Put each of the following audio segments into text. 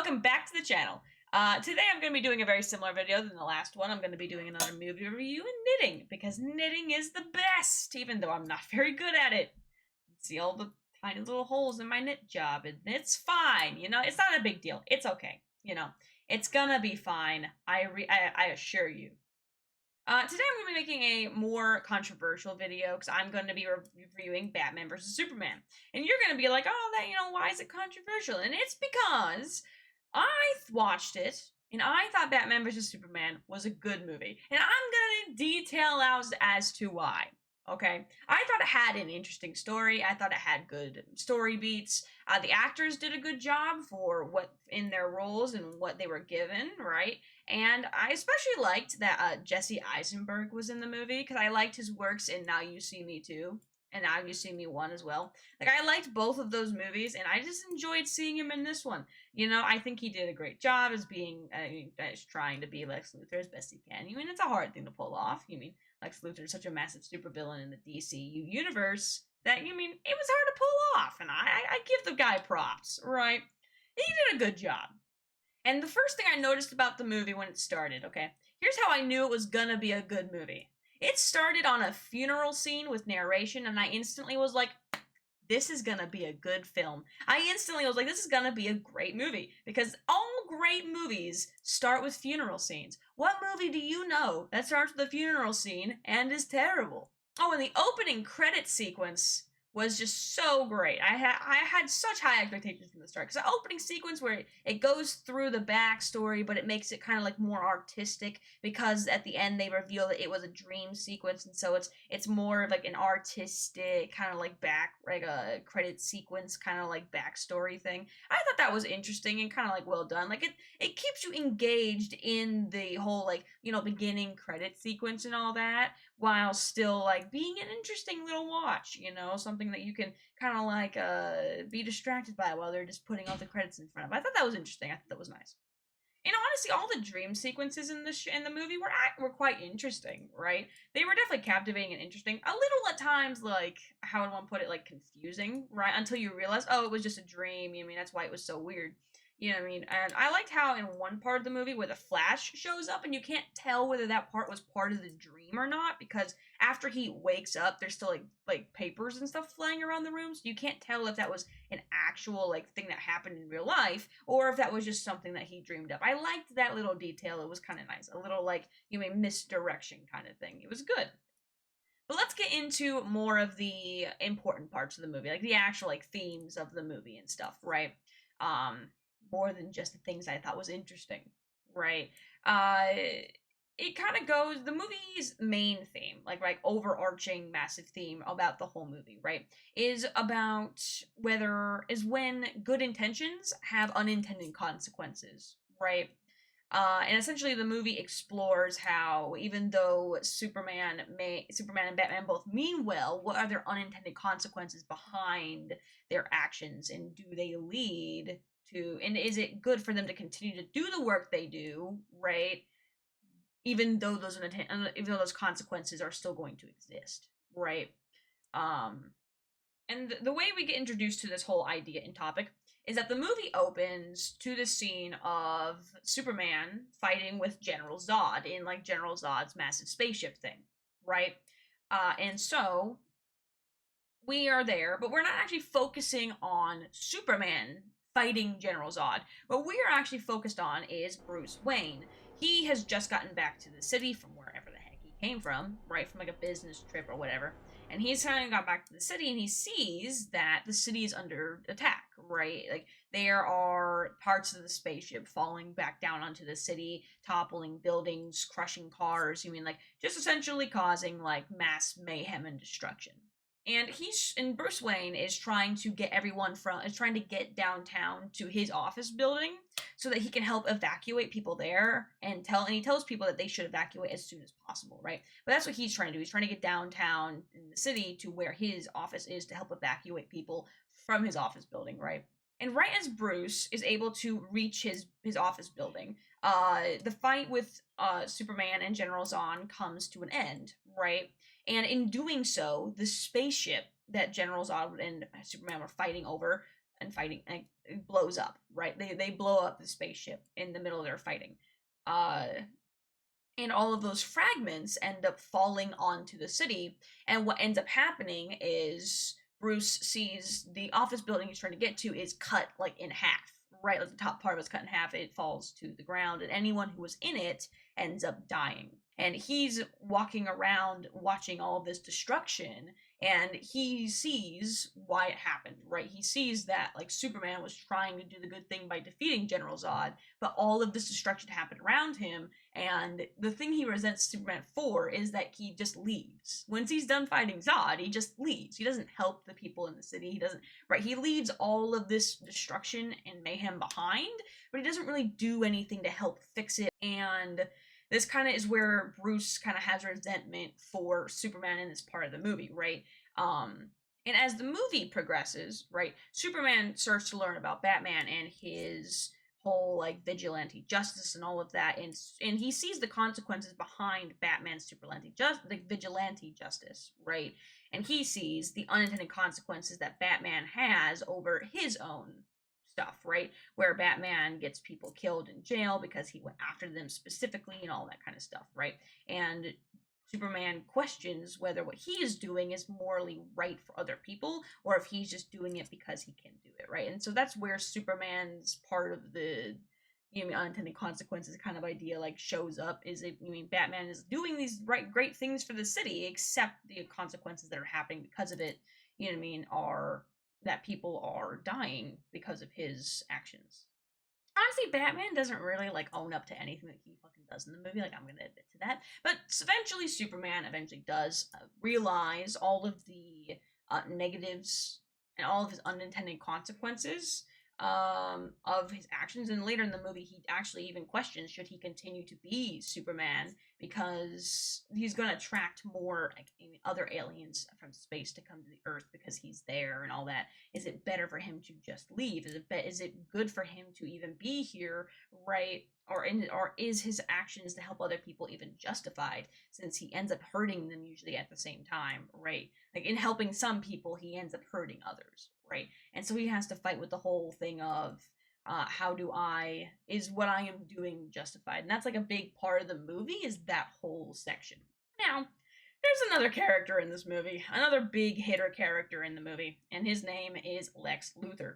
welcome back to the channel. Today I'm going to be doing a very similar video than the last one. I'm going to be doing another movie review and knitting, because knitting is the best, even though I'm not very good at it. See all the tiny little holes in my knit job, and it's fine, you know? It's not a big deal. It's okay, you know? It's gonna be fine, I assure you. Today I'm going to be making a more controversial video because I'm going to be reviewing Batman vs. Superman. And you're going to be like, oh, why is it controversial? And it's because I watched it and I thought Batman vs. Superman was a good movie. And I'm going to detail out as to why. Okay, I thought it had an interesting story. I thought it had good story beats. The actors did a good job for what in their roles and what they were given, right? And I especially liked that Jesse Eisenberg was in the movie, because I liked his works in Now You See Me 2 and Now You See Me 1 as well. Like, I liked both of those movies, and I just enjoyed seeing him in this one. You know, I think he did a great job as being, as trying to be Lex Luthor as best he can. You mean, it's a hard thing to pull off. You mean, Lex Luthor is such a massive supervillain in the DCU universe that, it was hard to pull off, and I give the guy props, right? He did a good job. And the first thing I noticed about the movie when it started, okay, here's how I knew it was gonna be a good movie. It started on a funeral scene with narration, and I instantly was like, this is gonna be a good film. I instantly was like, this is gonna be a great movie, because all great movies start with funeral scenes. What movie do you know that starts with a funeral scene and is terrible? Oh, and the opening credit sequence was just so great. I had such high expectations from the start, because the opening sequence where it goes through the backstory, but it makes it kind of like more artistic, because at the end they reveal that it was a dream sequence, and so it's more of like an artistic kind of like a credit sequence kind of like backstory thing. I thought that was interesting and kind of like well done. Like it keeps you engaged in the whole beginning credit sequence and all that, while still like being an interesting little watch, something that you can kind of like be distracted by while they're just putting all the credits in front of. I thought that was interesting. I thought that was nice. And honestly, all the dream sequences in the movie were quite interesting, right? They were definitely captivating and interesting. A little at times, like, how would one put it, like confusing, right? Until you realize, oh, it was just a dream. That's why it was so weird. You know what I mean? And I liked how in one part of the movie where the Flash shows up and you can't tell whether that part was part of the dream or not, because after he wakes up, there's still like papers and stuff flying around the room, so you can't tell if that was an actual like thing that happened in real life or if that was just something that he dreamed up. I liked that little detail. It was kind of nice. A little like misdirection kind of thing. It was good. But let's get into more of the important parts of the movie, like the actual like themes of the movie and stuff, right? More than just the things I thought was interesting, right? It kind of goes, the movie's main theme, like overarching massive theme about the whole movie, right, is when good intentions have unintended consequences, right? And essentially the movie explores how, even though Superman and Batman both mean well, what are their unintended consequences behind their actions, and do they lead to, and is it good for them to continue to do the work they do, right? Even though those consequences are still going to exist, right? And the way we get introduced to this whole idea and topic is that the movie opens to the scene of Superman fighting with General Zod in like General Zod's massive spaceship thing, right? And so we are there, but we're not actually focusing on Superman fighting General Zod. What we are actually focused on is Bruce Wayne. He has just gotten back to the city from wherever the heck he came from, right? From like a business trip or whatever. And he's kind of got back to the city, and he sees that the city is under attack, right? Like, there are parts of the spaceship falling back down onto the city, toppling buildings, crushing cars. Just essentially causing like mass mayhem and destruction. And Bruce Wayne is trying to get downtown to his office building so that he can help evacuate people there, and he tells people that they should evacuate as soon as possible, right? But that's what he's trying to do. He's trying to get downtown in the city to where his office is to help evacuate people from his office building, right? And right as Bruce is able to reach his office building, the fight with Superman and General Zod comes to an end, right? And in doing so, the spaceship that General Zod and Superman were fighting over and fighting, and it blows up, right? They blow up the spaceship in the middle of their fighting. Uh, and all of those fragments end up falling onto the city. And what ends up happening is Bruce sees the office building he's trying to get to is cut like in half, right? Like the top part of it's cut in half, it falls to the ground, and anyone who was in it ends up dying. And he's walking around watching all this destruction, and he sees why it happened, right? He sees that like Superman was trying to do the good thing by defeating General Zod, but all of this destruction happened around him, and the thing he resents Superman for is that he just leaves. Once he's done fighting Zod, he just leaves. He doesn't help the people in the city. He doesn't, right? He leaves all of this destruction and mayhem behind, but he doesn't really do anything to help fix it. And this kind of is where Bruce kind of has resentment for Superman in this part of the movie, right? And as the movie progresses, right, Superman starts to learn about Batman and his whole like vigilante justice and all of that, and he sees the consequences behind Batman's vigilante justice, right? And he sees the unintended consequences that Batman has over his own stuff, right? Where Batman gets people killed in jail because he went after them specifically and all that kind of stuff, right? And Superman questions whether what he is doing is morally right for other people or if he's just doing it because he can do it, right? And so that's where Superman's part of the unintended consequences kind of idea like shows up. Is it, Batman is doing these great things for the city, except the consequences that are happening because of it, are that people are dying because of his actions. Honestly, Batman doesn't really like own up to anything that he fucking does in the movie. Like, I'm gonna admit to that. But eventually, Superman does realize all of the negatives and all of his unintended consequences of his actions. And later in the movie, he actually even questions should he continue to be Superman because he's going to attract more other aliens from space to come to the Earth because he's there and all that. Is it better for him to just leave? Is it good for him to even be here, right? Or is his actions to help other people even justified, since he ends up hurting them usually at the same time, right? Like in helping some people, he ends up hurting others, right? And so he has to fight with the whole thing of is what I am doing justified? And that's like a big part of the movie, is that whole section. Now, there's another character in this movie, another big hitter character in the movie, and his name is Lex Luthor.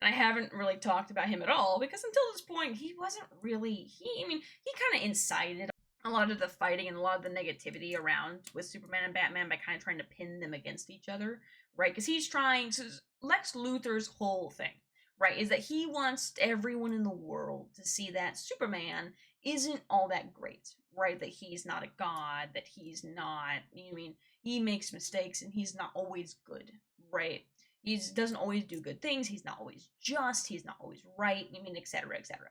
I haven't really talked about him at all because until this point, he wasn't really, he kind of incited a lot of the fighting and a lot of the negativity around with Superman and Batman by kind of trying to pin them against each other, right? Because Lex Luthor's whole thing, right, is that he wants everyone in the world to see that Superman isn't all that great, right? That he's not a god, that he's not, he makes mistakes and he's not always good, right? He doesn't always do good things. He's not always just. He's not always right. Et cetera, et cetera.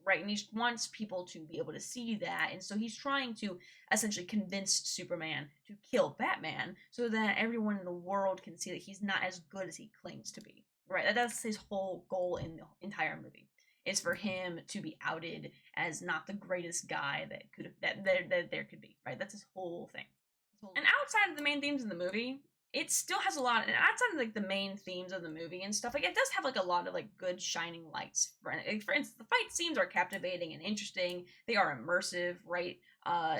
Right? And he wants people to be able to see that. And so he's trying to essentially convince Superman to kill Batman so that everyone in the world can see that he's not as good as he claims to be. Right? That's his whole goal in the entire movie. Is for him to be outed as not the greatest guy that there could be. Right? That's his whole thing. And outside of the main themes in the movie, it still has a lot, and outside of like the main themes of the movie and stuff, like it does have like a lot of like good shining lights. For instance, the fight scenes are captivating and interesting. They are immersive, right?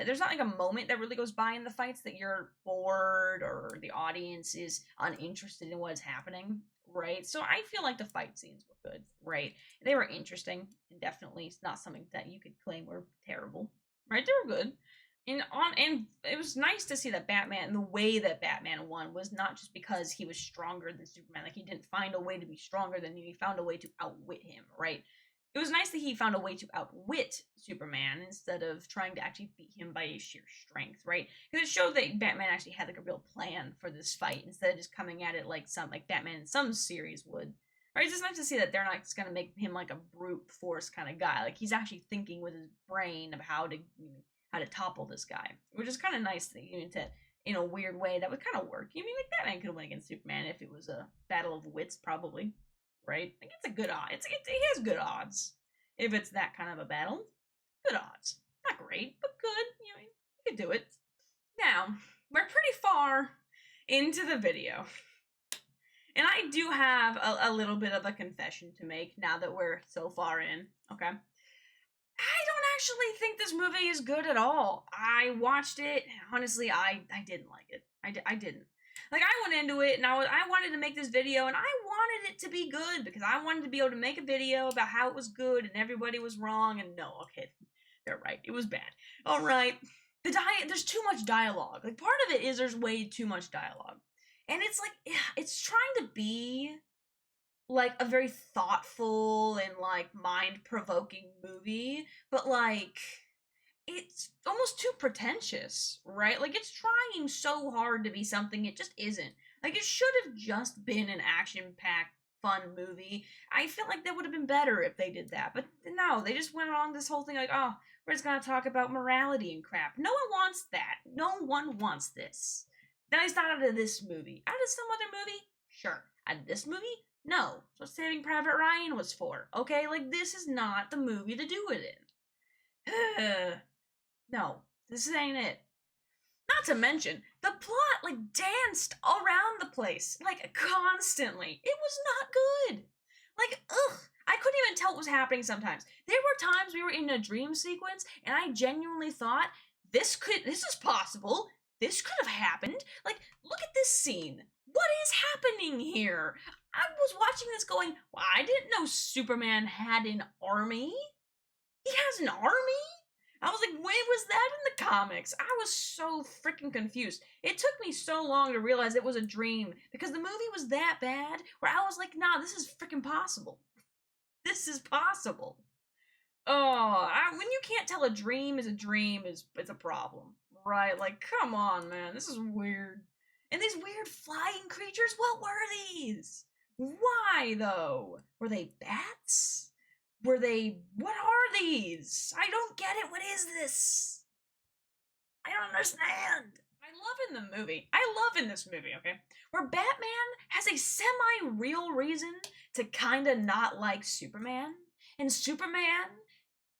There's not like a moment that really goes by in the fights that you're bored or the audience is uninterested in what is happening, right? So I feel like the fight scenes were good, right? They were interesting and definitely not something that you could claim were terrible, right? They were good. And it was nice to see that Batman, the way that Batman won was not just because he was stronger than Superman. Like, he didn't find a way to be stronger than him. He found a way to outwit him, right? It was nice that he found a way to outwit Superman instead of trying to actually beat him by his sheer strength, right? Because it showed that Batman actually had like a real plan for this fight instead of just coming at it like Batman in some series would. Right? It's just nice to see that they're not just gonna make him like a brute force kind of guy. Like, he's actually thinking with his brain of how to topple this guy, which is kind of nice to in a weird way that would kind of work. Like Batman could win against Superman if it was a battle of wits, probably, right? Like, it's a good odd. It has good odds if it's that kind of a battle. Good odds, not great, but good. You could do it. Now we're pretty far into the video, And I do have a little bit of a confession to make now that we're so far in, okay? I don't actually think this movie is good at all. I watched it, honestly, I didn't like it. I didn't. Like, I went into it, and I wanted to make this video, and I wanted it to be good, because I wanted to be able to make a video about how it was good, and everybody was wrong, and no, okay, they're right, it was bad. Alright, there's too much dialogue. Like, part of it is there's way too much dialogue. And it's like, it's trying to be like a very thoughtful and like mind-provoking movie, but like it's almost too pretentious, right? Like it's trying so hard to be something it just isn't. Like it should have just been an action-packed fun movie. I feel like that would have been better if they did that. But no, they just went along this whole thing like, "Oh, we're just going to talk about morality and crap." No one wants that. No one wants this. At least not out of this movie. Out of some other movie? Sure. Out of this movie? No. That's what Saving Private Ryan was for. Okay? Like, this is not the movie to do it in. No. This ain't it. Not to mention, the plot, like, danced around the place. Like, constantly. It was not good. Like, ugh. I couldn't even tell what was happening sometimes. There were times we were in a dream sequence, and I genuinely thought, this is possible. This could have happened. Like, look at this scene. What is happening here? I was watching this going, well, I didn't know Superman had an army. He has an army? I was like, when was that in the comics? I was so freaking confused. It took me so long to realize it was a dream because the movie was that bad where I was like, nah, this is freaking possible. This is possible. Oh, when you can't tell a dream is a dream, it's a problem, right? Like, come on, man, this is weird. And these weird flying creatures, what were these? Why, though? Were they bats? What are these? I don't get it, what is this? I don't understand. I love in this movie, okay, where Batman has a semi-real reason to kinda not like Superman, and Superman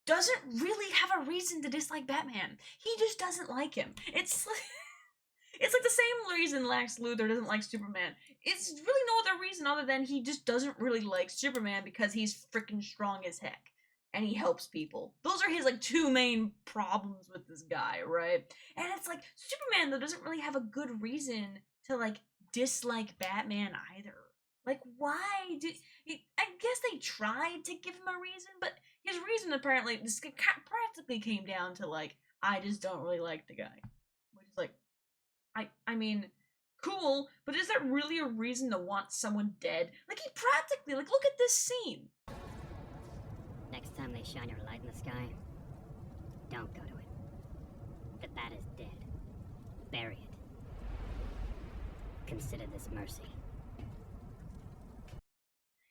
doesn't really have a reason to dislike Batman. He just doesn't like him. It's like the same reason Lex Luthor doesn't like Superman. It's really no other reason other than he just doesn't really like Superman because he's freaking strong as heck. And he helps people. Those are his like two main problems with this guy, right? And it's like Superman though doesn't really have a good reason to like dislike Batman either. Like why do I guess they tried to give him a reason, but his reason apparently this practically came down to like I just don't really like the guy, which is like I mean cool, but is that really a reason to want someone dead? Like he practically like look at this scene. Next time they shine your light in the sky, don't go to it. The bat is dead. Bury it. Consider this mercy.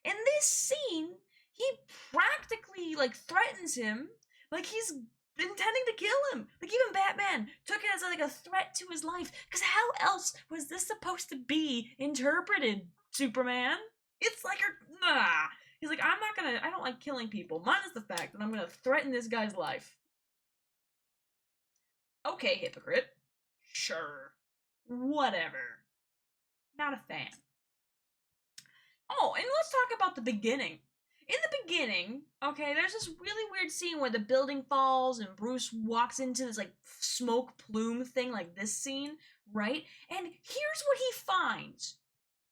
In this scene, he practically like threatens him, like he's intending to kill him. Like even Batman took it as like a threat to his life. Because how else was this supposed to be interpreted, Superman? It's like nah. He's like, I don't like killing people. Minus the fact that I'm gonna threaten this guy's life. Okay, hypocrite. Sure. Whatever. Not a fan. Oh, and let's talk about the beginning. In the beginning, okay, there's this really weird scene where the building falls and Bruce walks into this like smoke plume thing, like this scene, right? And here's what he finds.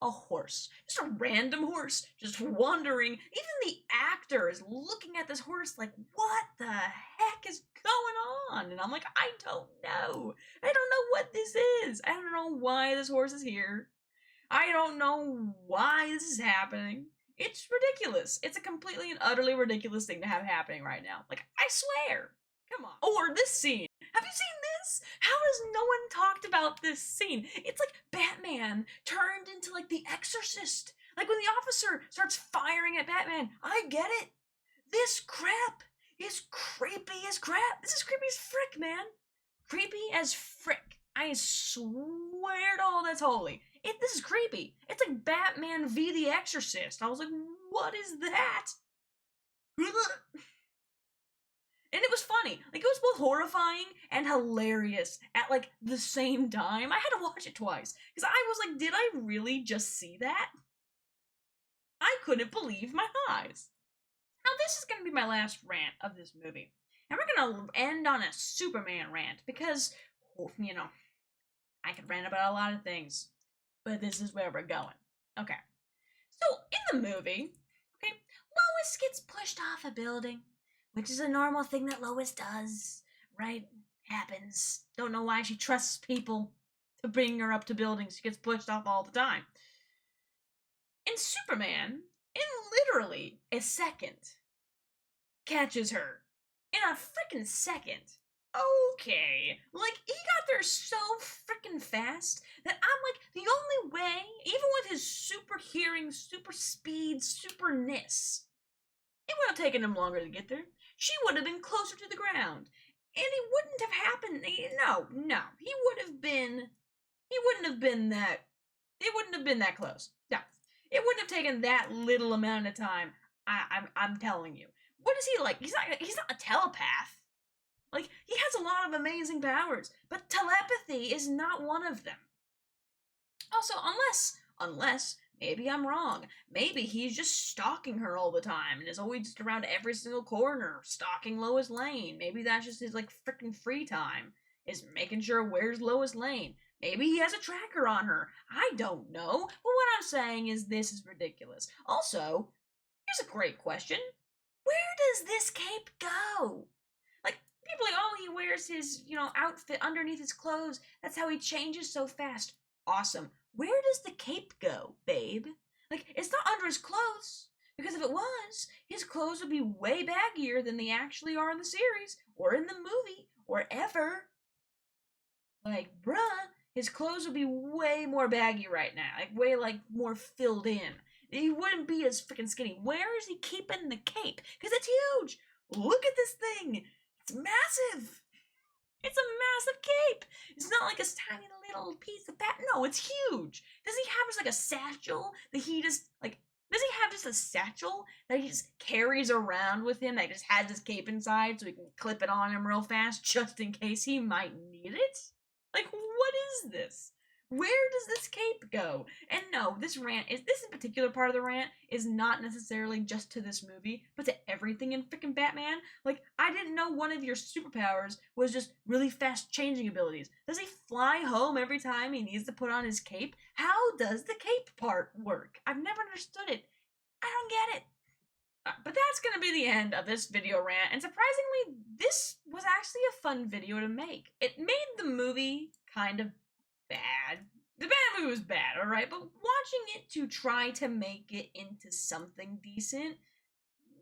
A horse. Just a random horse, just wandering. Even the actor is looking at this horse like, what the heck is going on? And I'm like, I don't know. I don't know what this is. I don't know why this horse is here. I don't know why this is happening. It's ridiculous. It's a completely and utterly ridiculous thing to have happening right now. Like, I swear. Come on. Or this scene. Have you seen this? How has no one talked about this scene? It's like Batman turned into like the Exorcist. Like when the officer starts firing at Batman. I get it. This crap is creepy as crap. This is creepy as frick, man. Creepy as frick. I swear to all that's holy. This is creepy. It's like Batman v the Exorcist. I was like, what is that? And it was funny. Like, it was both horrifying and hilarious at, like, the same time. I had to watch it twice. Because I was like, did I really just see that? I couldn't believe my eyes. Now, this is going to be my last rant of this movie. And we're going to end on a Superman rant because, you know, I could rant about a lot of things, but this is where we're going. Okay. So, in the movie, okay, Lois gets pushed off a building, which is a normal thing that Lois does, right? Happens. Don't know why she trusts people to bring her up to buildings. She gets pushed off all the time. And Superman, in literally a second, catches her. In a freaking second. Okay. Like, he got there so freaking fast that I'm like, the only way, even with his super hearing, super speed, superness, it would have taken him longer to get there. She would have been closer to the ground. And it wouldn't have happened. No. He wouldn't have been that close. No. It wouldn't have taken that little amount of time. I'm telling you. What is he like? He's not a telepath. Like, he has a lot of amazing powers, but telepathy is not one of them. Also, unless maybe I'm wrong. Maybe he's just stalking her all the time and is always just around every single corner, stalking Lois Lane. Maybe that's just his, like, freaking free time, is making sure where's Lois Lane. Maybe he has a tracker on her. I don't know. But what I'm saying is this is ridiculous. Also, here's a great question. Where does this cape go? Like, people are like, oh, he wears his, outfit underneath his clothes. That's how he changes so fast. Awesome. Where does the cape go, babe? Like, it's not under his clothes. Because if it was, his clothes would be way baggier than they actually are in the series, or in the movie, or ever. Like, bruh, his clothes would be way more baggy right now. Like, way, more filled in. He wouldn't be as freaking skinny. Where is he keeping the cape? Because it's huge. Look at this thing. It's massive. It's a massive cape. It's not like a tiny little piece of that. No, it's huge. Does he have just a satchel that he just does he have just a satchel that he just carries around with him that just has his cape inside so he can clip it on him real fast just in case he might need it? Like, what is this? Where does this cape go? And no, this in particular part of the rant is not necessarily just to this movie, but to everything in freaking Batman. Like, I didn't know one of your superpowers was just really fast changing abilities. Does he fly home every time he needs to put on his cape? How does the cape part work? I've never understood it. I don't get it. But that's going to be the end of this video rant, and surprisingly, this was actually a fun video to make. It made the movie kind of bad. The bad movie was bad, alright? But watching it to try to make it into something decent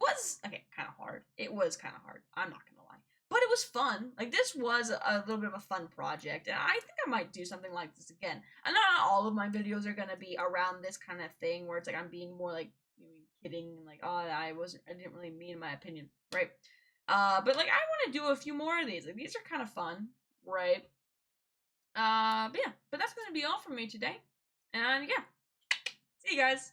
was, kind of hard. It was kind of hard. I'm not gonna lie. But it was fun. Like, this was a little bit of a fun project, and I think I might do something like this again. And not all of my videos are gonna be around this kind of thing, where it's I'm being more kidding, and I didn't really mean my opinion, right? But I want to do a few more of these. These are kind of fun, right? But that's gonna be all from me today. And yeah, see you guys.